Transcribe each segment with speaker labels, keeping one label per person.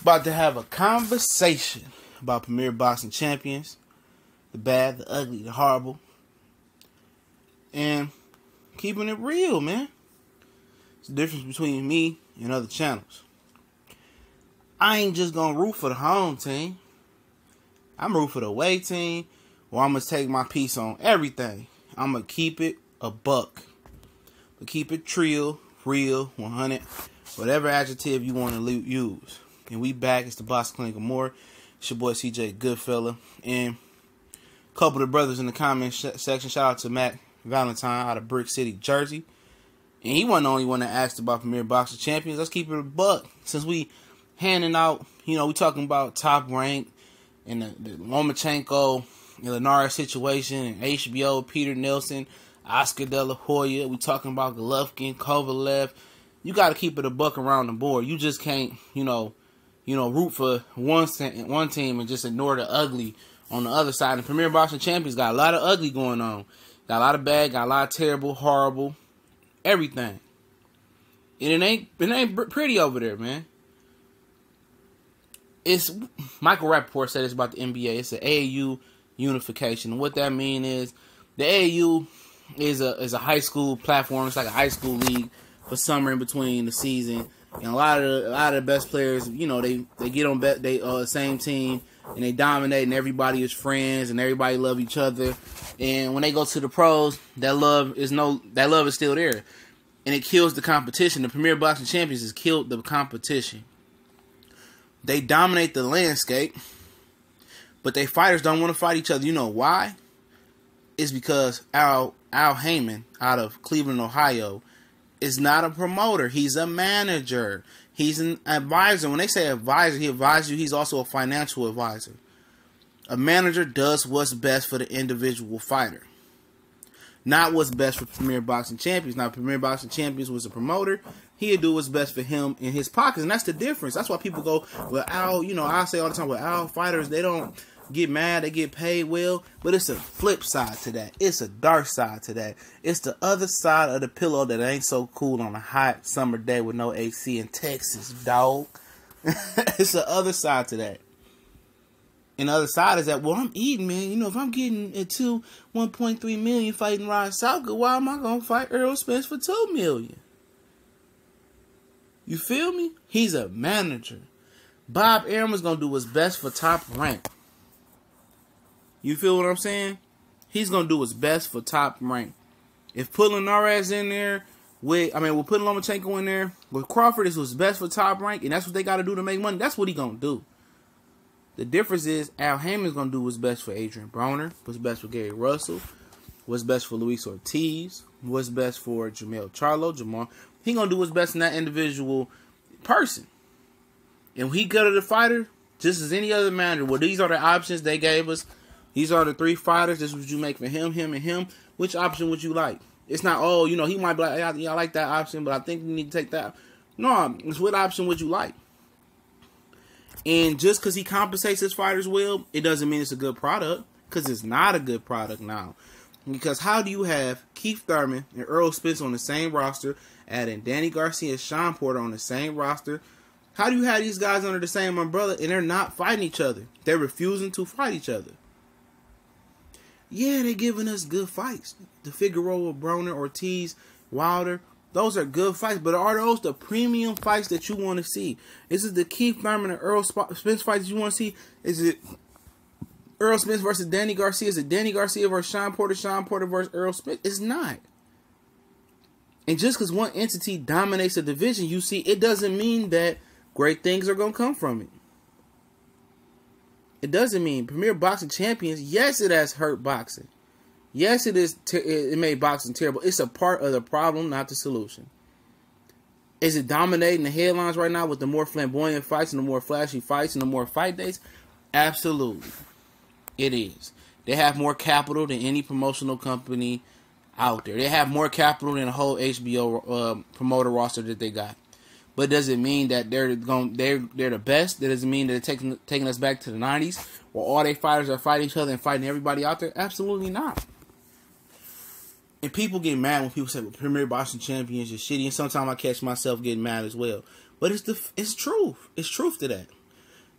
Speaker 1: About to have a conversation about Premier Boxing Champions, the bad, the ugly, the horrible, and keeping it real, man. It's the difference between me and other channels. I ain't just gonna root for the home team. I'm root for the away team, or I'm gonna take my piece on everything. I'm gonna keep it a buck. But keep it trill, real, 100, whatever adjective you want to use. And we back. It's the Boxing Clinic of More. It's your boy CJ Goodfella. And a couple of the brothers in the comment section. Shout out to Matt Valentine out of Brick City, Jersey. And he wasn't the only one that asked about Premier Boxing Champions. Let's keep it a buck. Since we handing out, we talking about Top Rank and the Lomachenko and Linares situation and HBO, Peter Nelson, Oscar De La Hoya. We talking about Golovkin, Kovalev. You got to keep it a buck around the board. You just can't, root for one team and just ignore the ugly on the other side. And Premier Boxing Champions got a lot of ugly going on. Got a lot of bad, got a lot of terrible, horrible, everything. And it ain't pretty over there, man. It's Michael Rappaport said this about the NBA. It's the AAU unification. And what that means is the AAU is a high school platform. It's like a high school league for summer in between the season. And a lot of the best players, they get on the same team and they dominate, and everybody is friends and everybody love each other. And when they go to the pros, that love is still there, and it kills the competition. The Premier Boxing Champions has killed the competition. They dominate the landscape, but they fighters don't want to fight each other. You know why? It's because Al Heyman out of Cleveland, Ohio, is not a promoter. He's a manager. He's an advisor. When they say advisor, he advises you. He's also a financial advisor. A manager does what's best for the individual fighter, not what's best for Premier Boxing Champions. Now, Premier Boxing Champions was a promoter. He'd do what's best for him in his pockets, and that's the difference. That's why people go, well, Al, I say all the time, well, Al fighters, they don't get mad, they get paid well, but it's a flip side to that. It's a dark side to that. It's the other side of the pillow that ain't so cool on a hot summer day with no AC in Texas, dog. It's the other side to that. And the other side is that, well, I'm eating, man. If I'm getting into 1.3 million fighting Ryan Southgate, why am I going to fight Errol Spence for 2 million? You feel me? He's a manager. Bob Arum's going to do what's best for Top Rank. You feel what I'm saying? He's going to do what's best for Top Rank. If putting Linares in there, we're putting Lomachenko in there, with Crawford is what's best for Top Rank, and that's what they got to do to make money. That's what he's going to do. The difference is Al Heyman's going to do what's best for Adrian Broner, what's best for Gary Russell, what's best for Luis Ortiz, what's best for Jamel Charlo, Jamal. He going to do what's best in that individual person. And when he go to the fighter, just as any other manager, well, these are the options they gave us. These are the 3 fighters. This is what you make for him, him, and him. Which option would you like? It's not, he might be like, yeah, I like that option, but I think we need to take that. No, it's what option would you like? And just because he compensates his fighters well, it doesn't mean it's a good product. Because it's not a good product now. Because how do you have Keith Thurman and Errol Spence on the same roster, adding Danny Garcia and Sean Porter on the same roster? How do you have these guys under the same umbrella and they're not fighting each other? They're refusing to fight each other. Yeah, they're giving us good fights. The Figueroa, Broner, Ortiz, Wilder. Those are good fights, but are those the premium fights that you want to see? Is it the Keith Thurman and Errol Spence fights you want to see? Is it Errol Spence versus Danny Garcia? Is it Danny Garcia versus Sean Porter versus Errol Spence? It's not. And just because one entity dominates a division, you see, it doesn't mean that great things are going to come from it. It doesn't mean Premier Boxing Champions, yes, it has hurt boxing. Yes, it is. It made boxing terrible. It's a part of the problem, not the solution. Is it dominating the headlines right now with the more flamboyant fights and the more flashy fights and the more fight dates? Absolutely. It is. They have more capital than any promotional company out there. They have more capital than the whole HBO promoter roster that they got. But does it mean that they're the best? That doesn't mean that they're taking us back to the 90s where all their fighters are fighting each other and fighting everybody out there? Absolutely not. And people get mad when people say, well, Premier Boxing Champions is shitty. And sometimes I catch myself getting mad as well. But it's truth. It's truth to that.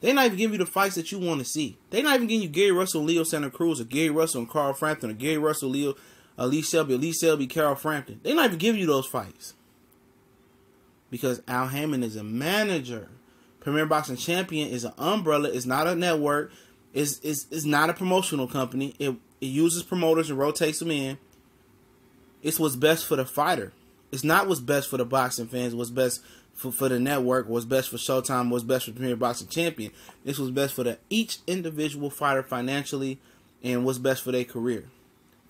Speaker 1: They're not even giving you the fights that you want to see. They're not even giving you Gary Russell, Leo Santa Cruz, or Gary Russell and Carl Frampton, or Gary Russell, Leo, Lee Selby, Carl Frampton. They're not even giving you those fights. Because Al Haymon is a manager. Premier Boxing Champion is an umbrella. It's not a network. It's not a promotional company. It uses promoters and rotates them in. It's what's best for the fighter. It's not what's best for the boxing fans. What's best for the network. What's best for Showtime. What's best for Premier Boxing Champion. This was best for each individual fighter financially, and what's best for their career.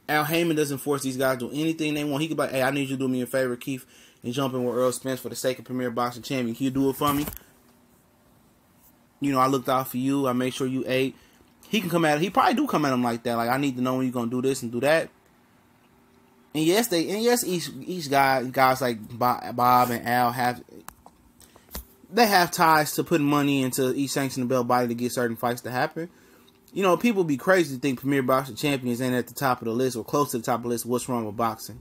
Speaker 1: Al Haymon doesn't force these guys to do anything they want. He could be like, hey, I need you to do me a favor, Keith, and jump in with Errol Spence for the sake of Premier Boxing Champion. Can you do it for me? You know, I looked out for you. I made sure you ate. He can come at. He probably do come at him like that. Like, I need to know when you're gonna do this and do that. And yes, each guys like Bob and Al have ties to putting money into each sanctioned belt body to get certain fights to happen. You know, people be crazy to think Premier Boxing Champions ain't at the top of the list or close to the top of the list. What's wrong with boxing?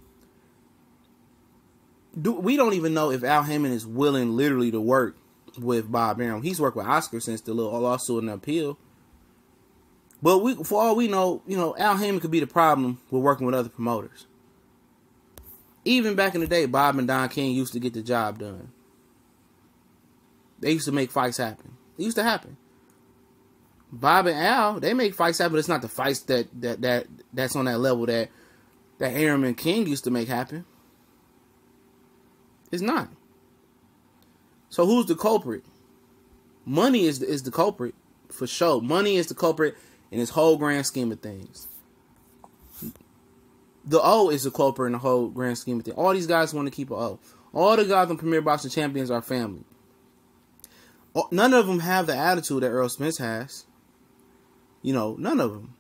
Speaker 1: We don't even know if Al Haymon is willing literally to work with Bob Arum. He's worked with Oscar since the little lawsuit and appeal. But for all we know, you know, Al Haymon could be the problem with working with other promoters. Even back in the day, Bob and Don King used to get the job done. They used to make fights happen. It used to happen. Bob and Al, they make fights happen, but it's not the fights that's on that level that Arum and King used to make happen. It's not. So who's the culprit? Money is the culprit, for sure. Money is the culprit in this whole grand scheme of things. The O is the culprit in the whole grand scheme of things. All these guys want to keep an O. All the guys on Premier Boxing Champions are family. None of them have the attitude that Errol Spence has. You know, none of them.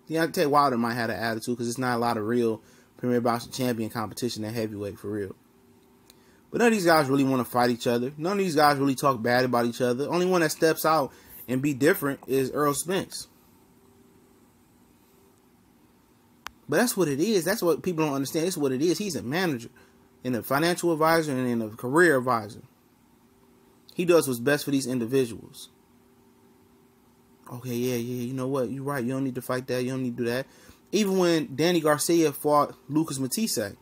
Speaker 1: Yeah, I can tell you Wilder might have an attitude because it's not a lot of real Premier Boxing Champion competition at heavyweight for real. But none of these guys really want to fight each other. None of these guys really talk bad about each other. Only one that steps out and be different is Errol Spence. But that's what it is. That's what people don't understand. That's what it is. He's a manager and a financial advisor and a career advisor. He does what's best for these individuals. Okay, yeah, you know what? You're right. You don't need to fight that. You don't need to do that. Even when Danny Garcia fought Lucas Matisse,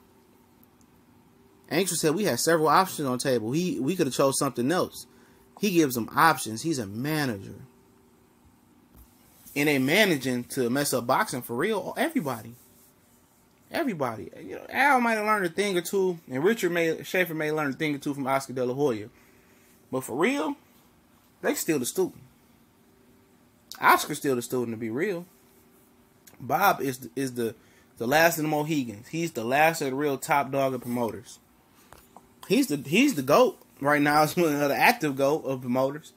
Speaker 1: Angel said we had several options on the table. We could have chose something else. He gives them options. He's a manager. And they managing to mess up boxing for real. Everybody. You know, Al might have learned a thing or two, and Schaefer may learn a thing or two from Oscar De La Hoya. But for real, they still the student. Oscar's still the student, to be real. Bob is the last of the Mohegans. He's the last of the real top dog of promoters. He's the GOAT right now. He's one of the active GOAT of promoters.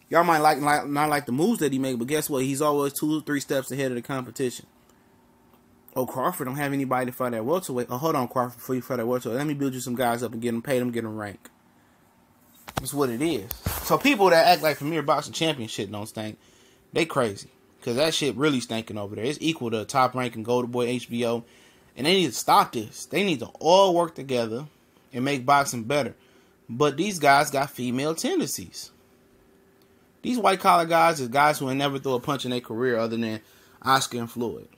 Speaker 1: Y'all might not like the moves that he make, but guess what? He's always 2 or 3 steps ahead of the competition. Oh, Crawford don't have anybody to fight at welterweight. Oh, hold on, Crawford, before you fight at welterweight, let me build you some guys up and get them paid, get them rank. That's what it is. So people that act like Premier Boxing Champion shit don't stink. They crazy. Because that shit really stinking over there. It's equal to Top Rank and Golden Boy HBO. And they need to stop this. They need to all work together and make boxing better. But these guys got female tendencies. These white collar guys is guys who ain't never throw a punch in their career other than Oscar and Floyd.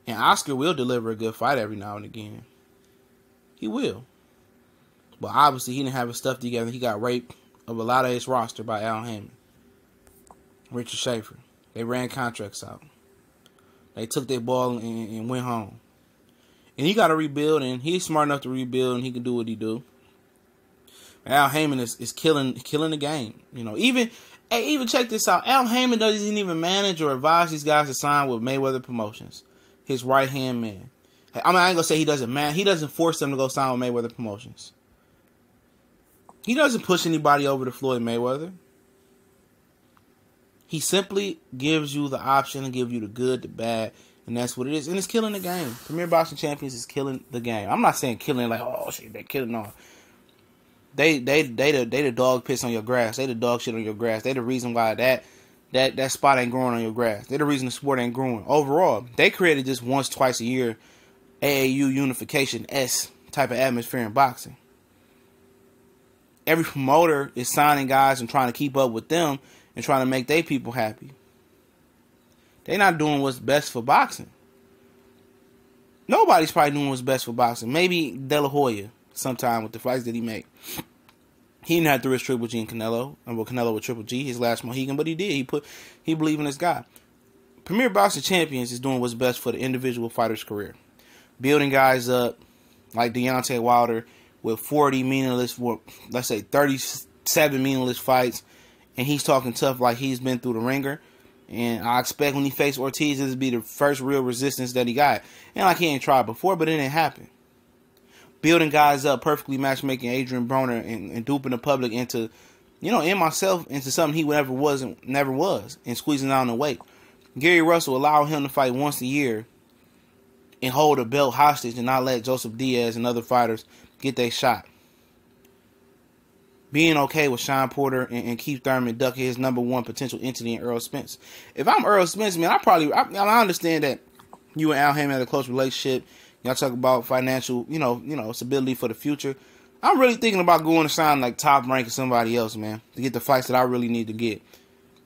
Speaker 1: And Oscar will deliver a good fight every now and again. He will. But obviously he didn't have his stuff together. He got raped of a lot of his roster by Al Haymon. Richard Schaefer. They ran contracts out. They took their ball and went home. And he got to rebuild, and he's smart enough to rebuild, and he can do what he do. Al Haymon is killing the game. You know, even check this out. Al Haymon doesn't even manage or advise these guys to sign with Mayweather Promotions, his right hand man. I mean, I ain't gonna say he doesn't force them to go sign with Mayweather Promotions. He doesn't push anybody over to Floyd Mayweather. He simply gives you the option and give you the good, the bad, and that's what it is. And it's killing the game. Premier Boxing Champions is killing the game. I'm not saying killing like, oh shit, they're killing all. They the dog piss on your grass. They the dog shit on your grass. They the reason why that spot ain't growing on your grass. They the reason the sport ain't growing. Overall, they created just once, twice a year AAU unification S type of atmosphere in boxing. every promoter is signing guys and trying to keep up with them and trying to make their people happy. They're not doing what's best for boxing. Nobody's probably doing what's best for boxing. Maybe De La Hoya sometime with the fights that he made. He didn't have to risk Triple G and Canelo. And with Canelo with Triple G, his last Mohican, but he did. He believed in this guy. Premier Boxing Champions is doing what's best for the individual fighter's career. Building guys up like Deontay Wilder with 40 meaningless, let's say 37 meaningless fights. And he's talking tough like he's been through the ringer. And I expect when he faced Ortiz, this to be the first real resistance that he got. And like he ain't tried before, but it didn't happen. Building guys up, perfectly matchmaking Adrian Broner and duping the public into, and myself into something he never was, and squeezing down the weight. Gary Russell allowed him to fight once a year and hold a belt hostage and not let Joseph Diaz and other fighters get their shot. Being okay with Sean Porter and Keith Thurman ducking his number one potential entity in Earl Spence. If I'm Earl Spence, man, I understand that you and Al Haymon had a close relationship. Y'all talk about financial, stability for the future. I'm really thinking about going to sign like Top Rank or somebody else, man, to get the fights that I really need to get.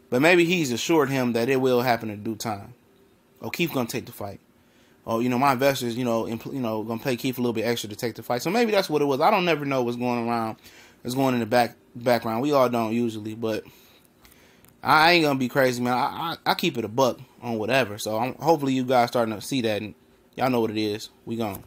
Speaker 1: But maybe he's assured him that it will happen in due time. Or Keith gonna take the fight. Or my investors, gonna pay Keith a little bit extra to take the fight. So maybe that's what it was. I don't never know what's going around. It's going in the background. We all don't usually, but I ain't gonna be crazy, man. I keep it a buck on whatever. So hopefully you guys starting to see that, and y'all know what it is. We gone.